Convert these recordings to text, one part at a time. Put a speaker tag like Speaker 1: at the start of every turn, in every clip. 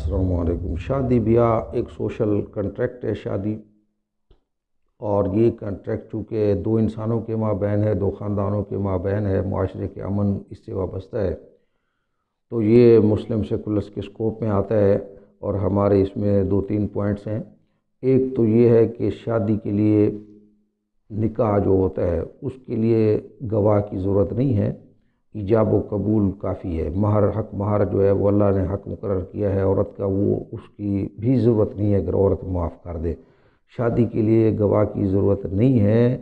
Speaker 1: السلام علیکم۔ شادی بیاہ ایک سوشل کنٹریکٹ ہے شادی، اور یہ کنٹریکٹ چونکہ دو انسانوں کے مابین ہے، دو خاندانوں کے مابین ہے، معاشرے کے امن اس سے وابستہ ہے، تو یہ مسلم سیکولرس کے سکوپ میں آتا ہے۔ اور ہمارے اس میں دو تین پوائنٹس ہیں۔ ایک تو یہ ہے کہ شادی کے لیے نکاح جو ہوتا ہے اس کے لیے گواہ کی ضرورت نہیں ہے، ایجاب و قبول کافی ہے۔ مہر جو ہے وہ اللہ نے حق مقرر کیا ہے عورت کا، وہ اس کی بھی ضرورت نہیں ہے اگر عورت معاف کر دے۔ شادی کے لیے گواہ کی ضرورت نہیں ہے،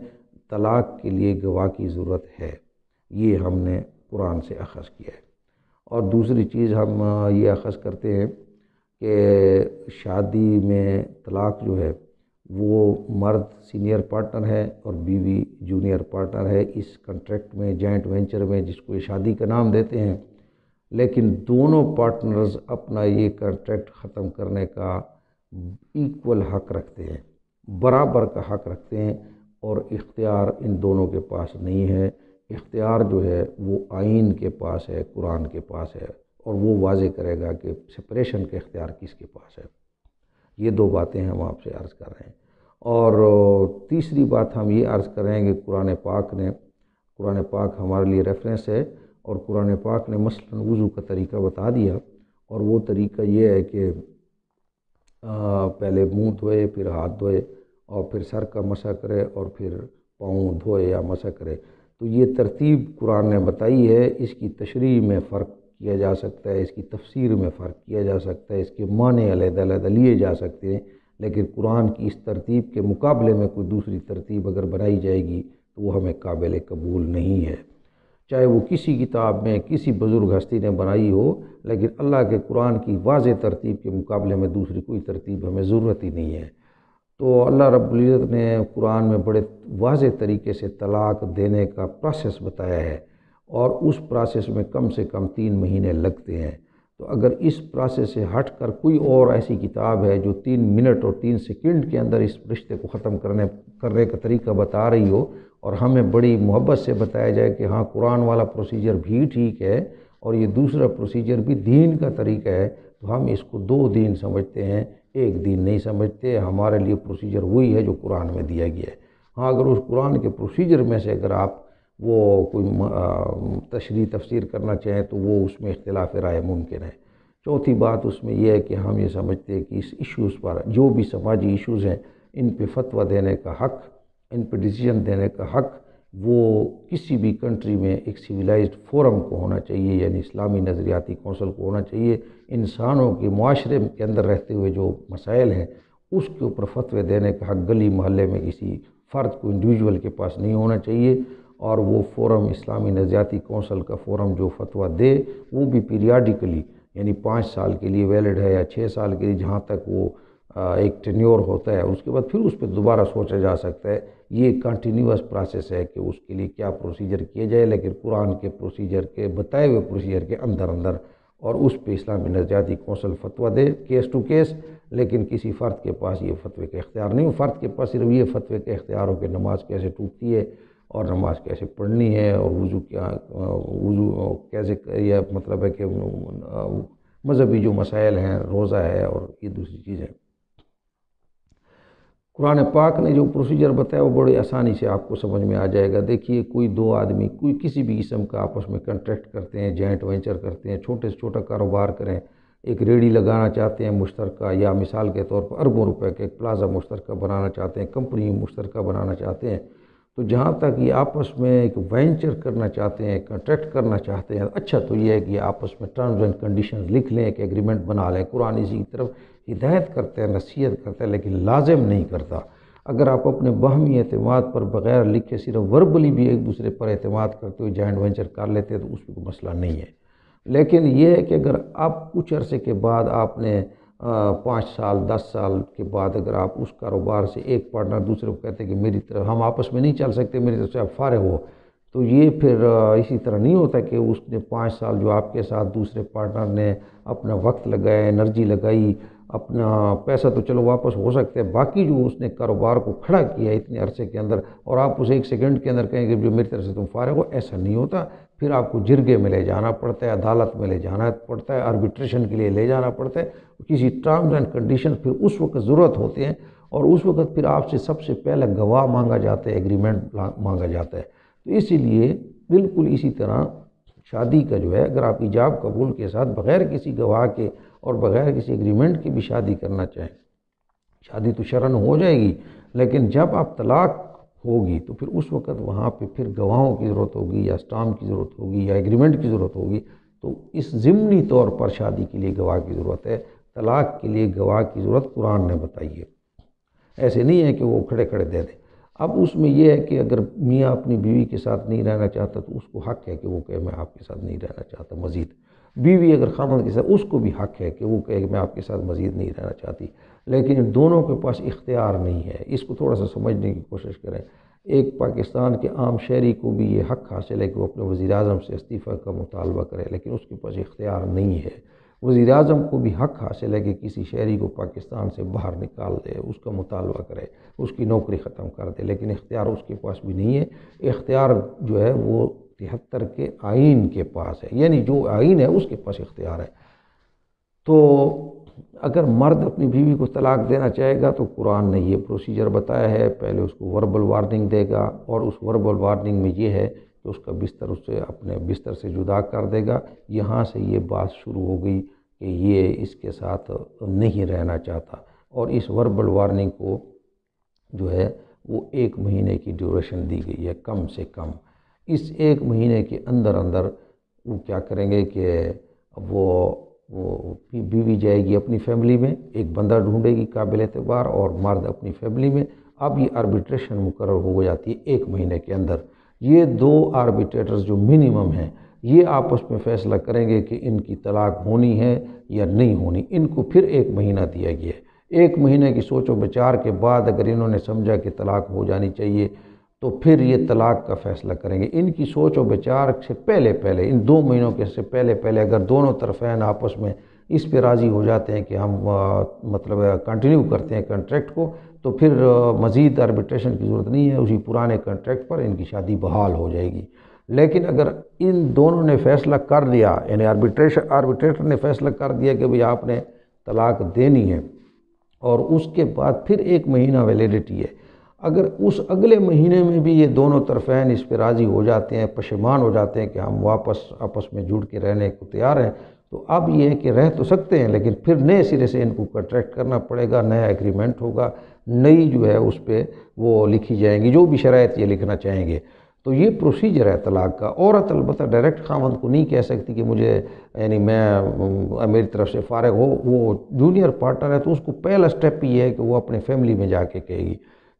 Speaker 1: طلاق کے لیے گواہ کی ضرورت ہے۔ یہ ہم نے قرآن سے اخذ کیا ہے۔ اور دوسری چیز ہم یہ اخذ کرتے ہیں کہ شادی میں طلاق جو ہے وہ مرد سینئر پارٹنر ہے اور بیوی جونیئر پارٹنر ہے اس کنٹریکٹ میں، جوائنٹ وینچر میں، جس کو یہ شادی کا نام دیتے ہیں۔ لیکن دونوں پارٹنرز اپنا یہ کنٹریکٹ ختم کرنے کا ایکول حق رکھتے ہیں، برابر کا حق رکھتے ہیں، اور اختیار ان دونوں کے پاس نہیں ہے۔ اختیار جو ہے وہ آئین کے پاس ہے، قرآن کے پاس ہے، اور وہ واضح کرے گا کہ سپریشن کا اختیار کس کے پاس ہے۔ یہ دو باتیں ہم آپ سے عرض کر رہے ہیں۔ اور تیسری بات ہم یہ عرض کر رہے ہیں کہ قرآن پاک ہمارے لیے ریفرنس ہے، اور قرآن پاک نے مثلاً وضو کا طریقہ بتا دیا، اور وہ طریقہ یہ ہے کہ پہلے منہ دھوئے، پھر ہاتھ دھوئے، اور پھر سر کا مسح کرے، اور پھر پاؤں دھوئے یا مسح کرے۔ تو یہ ترتیب قرآن نے بتائی ہے۔ اس کی تشریح میں فرق کیا جا سکتا ہے، اس کی تفسیر میں فرق کیا جا سکتا ہے، اس کے معنی علیحدہ علیحدہ لیے جا سکتے ہیں، لیکن قرآن کی اس ترتیب کے مقابلے میں کوئی دوسری ترتیب اگر بنائی جائے گی تو وہ ہمیں قابل قبول نہیں ہے، چاہے وہ کسی کتاب میں کسی بزرگ ہستی نے بنائی ہو، لیکن اللہ کے قرآن کی واضح ترتیب کے مقابلے میں دوسری کوئی ترتیب ہمیں ضرورت ہی نہیں ہے۔ تو اللہ رب العزت نے قرآن میں بڑے واضح طریقے سے طلاق دینے کا پروسیس بتایا ہے، اور اس پروسیس میں کم سے کم 3 مہینے لگتے ہیں۔ تو اگر اس پروسیس سے ہٹ کر کوئی اور ایسی کتاب ہے جو 3 منٹ اور 3 سیکنڈ کے اندر اس رشتے کو ختم کرنے کا طریقہ بتا رہی ہو، اور ہمیں بڑی محبت سے بتایا جائے کہ ہاں قرآن والا پروسیجر بھی ٹھیک ہے اور یہ دوسرا پروسیجر بھی دین کا طریقہ ہے، تو ہم اس کو 2 دین سمجھتے ہیں، 1 دین نہیں سمجھتے۔ ہمارے لیے پروسیجر وہی ہے جو قرآن میں دیا گیا ہے۔ ہاں اگر اس قرآن کے پروسیجر میں سے اگر آپ وہ کوئی تشریح تفسیر کرنا چاہیں تو وہ اس میں اختلاف رائے ممکن ہے۔ چوتھی بات اس میں یہ ہے کہ ہم یہ سمجھتے ہیں کہ اس ایشوز پر، جو بھی سماجی ایشوز ہیں، ان پہ فتویٰ دینے کا حق، ان پہ ڈیسیجن دینے کا حق وہ کسی بھی کنٹری میں ایک سویلائزڈ فورم کو ہونا چاہیے، یعنی اسلامی نظریاتی کونسل کو ہونا چاہیے۔ انسانوں کے معاشرے کے اندر رہتے ہوئے جو مسائل ہیں اس کے اوپر فتوے دینے کا حق گلی محلے میں کسی فرد کو، انڈیویجول کے پاس نہیں ہونا چاہیے، اور وہ فورم اسلامی نظریاتی کونسل کا فورم جو فتویٰ دے وہ بھی پیریاڈیکلی، یعنی 5 سال کے لیے ویلڈ ہے یا 6 سال کے لیے، جہاں تک وہ ایک ٹینیور ہوتا ہے، اس کے بعد پھر اس پہ دوبارہ سوچا جا سکتا ہے۔ یہ کنٹینیوس پروسیس ہے کہ اس کے لیے کیا پروسیجر کیا جائے، لیکن قرآن کے پروسیجر کے بتائے ہوئے پروسیجر کے اندر اور اس پہ اسلامی نظریاتی کونسل فتویٰ دے کیس ٹو کیس، لیکن کسی فرد کے پاس یہ فتوے کا اختیار نہیں ہو۔ فرد کے پاس صرف یہ فتوے کا اختیار ہو کہ نماز کیسے ٹوٹتی ہے اور نماز کیسے پڑھنی ہے، اور وضو کیسے، یہ مطلب ہے کہ مذہبی جو مسائل ہیں، روزہ ہے اور یہ دوسری چیزیں۔ قرآن پاک نے جو پروسیجر بتایا وہ بڑی آسانی سے آپ کو سمجھ میں آ جائے گا۔ دیکھیے کوئی 2 آدمی کوئی کسی بھی قسم کا آپس میں کنٹریکٹ کرتے ہیں، جوائنٹ وینچر کرتے ہیں، چھوٹے سے چھوٹا کاروبار کریں، ایک ریڑھی لگانا چاہتے ہیں مشترکہ، یا مثال کے طور پر اربوں روپے کا ایک پلازا مشترکہ بنانا چاہتے ہیں، کمپنی مشترکہ بنانا چاہتے ہیں، تو جہاں تک یہ آپس میں ایک وینچر کرنا چاہتے ہیں، کنٹریکٹ کرنا چاہتے ہیں، اچھا تو یہ ہے کہ یہ آپس میں ٹرمز اینڈ کنڈیشنز لکھ لیں، ایک ایگریمنٹ بنا لیں۔ قرآن اسی کی طرف ہدایت کرتے ہیں، نصیحت کرتے ہیں، لیکن لازم نہیں کرتا۔ اگر آپ اپنے باہمی اعتماد پر بغیر لکھے صرف وربلی بھی ایک دوسرے پر اعتماد کرتے ہوئے جوائنٹ وینچر کر لیتے ہیں تو اس میں کوئی مسئلہ نہیں ہے، لیکن یہ ہے کہ اگر آپ کچھ عرصے کے بعد آپ نے 5 سال 10 سال کے بعد اگر آپ اس کاروبار سے ایک پارٹنر دوسرے کو کہتے ہیں کہ میری طرف ہم آپس میں نہیں چل سکتے، میری طرف سے آپ فارغ ہو، تو یہ پھر اسی طرح نہیں ہوتا کہ اس نے 5 سال جو آپ کے ساتھ دوسرے پارٹنر نے اپنا وقت لگایا، انرجی لگائی، اپنا پیسہ تو چلو واپس ہو سکتے ہیں، باقی جو اس نے کاروبار کو کھڑا کیا اتنے عرصے کے اندر، اور آپ اسے 1 سیکنڈ کے اندر کہیں کہ جو میری طرف سے تم فارغ ہو، ایسا نہیں ہوتا۔ پھر آپ کو جرگے میں لے جانا پڑتا ہے، عدالت میں لے جانا پڑتا ہے، آربیٹریشن کے لیے لے جانا پڑتا ہے، کسی ٹرمز اینڈ کنڈیشن پھر اس وقت ضرورت ہوتے ہیں، اور اس وقت پھر آپ سے سب سے پہلے گواہ مانگا جاتا ہے، ایگریمنٹ مانگا جاتا ہے۔ تو اسی لیے بالکل اسی طرح شادی کا جو ہے، اگر آپ ایجاب قبول کے ساتھ بغیر کسی گواہ کے اور بغیر کسی ایگریمنٹ کے بھی شادی کرنا چاہیں، شادی تو شرعاً ہو جائے گی، لیکن جب آپ طلاق ہوگی تو پھر اس وقت وہاں پہ پھر گواہوں کی ضرورت ہوگی، یا اسٹامپ کی ضرورت ہوگی، یا ایگریمنٹ کی ضرورت ہوگی۔ تو اس ضمنی طور پر شادی کے لیے گواہ کی ضرورت ہے، طلاق کے لیے گواہ کی ضرورت قرآن نے بتائی ہے۔ ایسے نہیں ہے کہ وہ کھڑے کھڑے دے دیں۔ اب اس میں یہ ہے کہ اگر میاں اپنی بیوی کے ساتھ نہیں رہنا چاہتا تو اس کو حق ہے کہ وہ کہے میں آپ کے ساتھ نہیں رہنا چاہتا مزید۔ بیوی اگر خاوند کے ساتھ، اس کو بھی حق ہے کہ وہ کہے کہ میں آپ کے ساتھ مزید نہیں رہنا چاہتی، لیکن دونوں کے پاس اختیار نہیں ہے۔ اس کو تھوڑا سا سمجھنے کی کوشش کریں۔ ایک پاکستان کے عام شہری کو بھی یہ حق حاصل ہے کہ وہ اپنے وزیر اعظم سے استعفیٰ کا مطالبہ کرے، لیکن اس کے پاس اختیار نہیں ہے۔ وزیر اعظم کو بھی حق حاصل ہے کہ کسی شہری کو پاکستان سے باہر نکال دے، اس کا مطالبہ کرے، اس کی نوکری ختم کر دے، لیکن اختیار اس کے پاس بھی نہیں ہے۔ اختیار جو ہے وہ 73 کے آئین کے پاس ہے، یعنی جو آئین ہے اس کے پاس اختیار ہے۔ تو اگر مرد اپنی بیوی کو طلاق دینا چاہے گا تو قرآن نے یہ پروسیجر بتایا ہے، پہلے اس کو وربل وارننگ دے گا، اور اس وربل وارننگ میں یہ ہے کہ اس کا بستر اس سے اپنے بستر سے جدا کر دے گا۔ یہاں سے یہ بات شروع ہو گئی کہ یہ اس کے ساتھ نہیں رہنا چاہتا، اور اس وربل وارننگ کو جو ہے وہ 1 مہینے کی ڈیوریشن دی گئی ہے کم سے کم۔ اس 1 مہینے کے اندر وہ کیا کریں گے کہ وہ بیوی جائے گی اپنی فیملی میں، ایک بندہ ڈھونڈے گی قابل اعتبار، اور مرد اپنی فیملی میں۔ اب یہ آربیٹریشن مقرر ہو جاتی ہے 1 مہینے کے اندر۔ یہ 2 آربیٹریٹرز جو منیمم ہیں، یہ آپس میں فیصلہ کریں گے کہ ان کی طلاق ہونی ہے یا نہیں ہونی۔ ان کو پھر 1 مہینہ دیا گیا ہے۔ 1 مہینے کی سوچ و بچار کے بعد اگر انہوں نے سمجھا کہ طلاق ہو جانی چاہیے تو پھر یہ طلاق کا فیصلہ کریں گے۔ ان کی سوچ و بچار سے پہلے ان 2 مہینوں کے سے پہلے اگر دونوں طرفین آپس میں اس پہ راضی ہو جاتے ہیں کہ ہم مطلب کنٹینیو کرتے ہیں کنٹریکٹ کو، تو پھر مزید آربیٹریشن کی ضرورت نہیں ہے، اسی پرانے کنٹریکٹ پر ان کی شادی بحال ہو جائے گی۔ لیکن اگر ان دونوں نے فیصلہ کر لیا، یعنی آربیٹریٹر نے فیصلہ کر دیا کہ بھئی آپ نے طلاق دینی ہے، اور اس کے بعد پھر 1 مہینہ ویلیڈیٹی ہے، اگر اس اگلے مہینے میں بھی یہ دونوں طرفین اس پہ راضی ہو جاتے ہیں، پشیمان ہو جاتے ہیں کہ ہم واپس آپس میں جڑ کے رہنے کو تیار ہیں، تو اب یہ ہے کہ رہ تو سکتے ہیں، لیکن پھر نئے سرے سے ان کو کنٹریکٹ کرنا پڑے گا، نیا ایگریمنٹ ہوگا، نئی جو ہے اس پہ وہ لکھی جائیں گی جو بھی شرائط یہ لکھنا چاہیں گے۔ تو یہ پروسیجر ہے طلاق کا۔ عورت البتہ ڈائریکٹ خاوند کو نہیں کہہ سکتی کہ مجھے یعنی میری طرف سے فارغ ہو، وہ جونیئر پارٹنر ہے تو اس کو پہلا سٹیپ یہ ہے کہ وہ اپنے فیملی میں جا کے کہے گی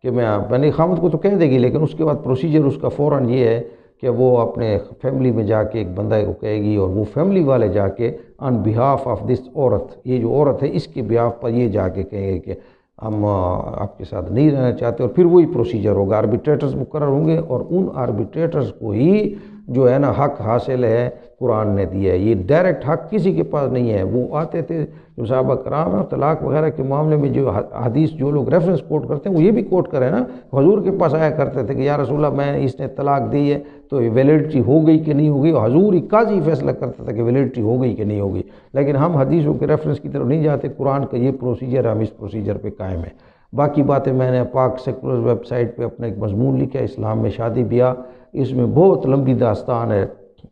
Speaker 1: کہ میں خاوند کو تو کہہ دے گی، لیکن اس کے بعد پروسیجر اس کا فوراً یہ ہے کہ وہ اپنے فیملی میں جا کے ایک بندہ کو کہے گی، اور وہ فیملی والے جا کے آن بہاف آف دس عورت، یہ جو عورت ہے اس کے بہاف پر یہ جا کے کہیں گے کہ ہم آپ کے ساتھ نہیں رہنا چاہتے، اور پھر وہی پروسیجر ہوگا، آربیٹریٹرز مقرر ہوں گے، اور ان آربیٹریٹرز کو ہی جو ہے نا حق حاصل ہے قرآن نے دیا ہے۔ یہ ڈائریکٹ حق کسی کے پاس نہیں ہے۔ وہ آتے تھے جو صحابہ کرام ہیں، طلاق وغیرہ کے معاملے میں جو حدیث جو لوگ ریفرنس کوٹ کرتے ہیں وہ یہ بھی کوٹ کریں نا، حضور کے پاس آیا کرتے تھے کہ یا رسول اللہ میں اس نے طلاق دی ہے تو یہ ویلیڈیٹی ہو گئی کہ نہیں ہوگی، حضور ہی قاضی فیصلہ کرتا تھا کہ ویلیڈیٹی ہو گئی کہ نہیں ہوگی۔ لیکن ہم حدیثوں کے ریفرنس کی طرف نہیں جاتے، قرآن کا یہ پروسیجر ہے، ہم اس پروسیجر پہ قائم ہیں۔ باقی باتیں میں نے پاک سیکولر ویب سائٹ پہ اپنا ایک مضمون لکھا ہے اسلام میں شادی بیاہ، اس میں بہت لمبی داستان ہے،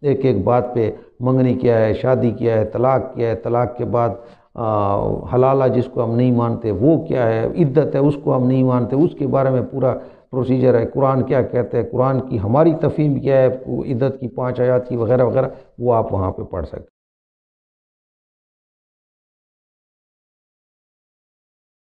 Speaker 1: ایک ایک بات پہ منگنی کیا ہے، شادی کیا ہے، طلاق کیا ہے، طلاق کے بعد حلالہ جس کو ہم نہیں مانتے وہ کیا ہے، عدت ہے اس کو ہم نہیں مانتے، اس کے بارے میں پورا پروسیجر ہے، قرآن کیا کہتا ہے، قرآن کی ہماری تفہیم کیا ہے عدت کی 5 آیات کی وغیرہ وغیرہ، وہ آپ وہاں پہ پڑھ سکتے ہیں۔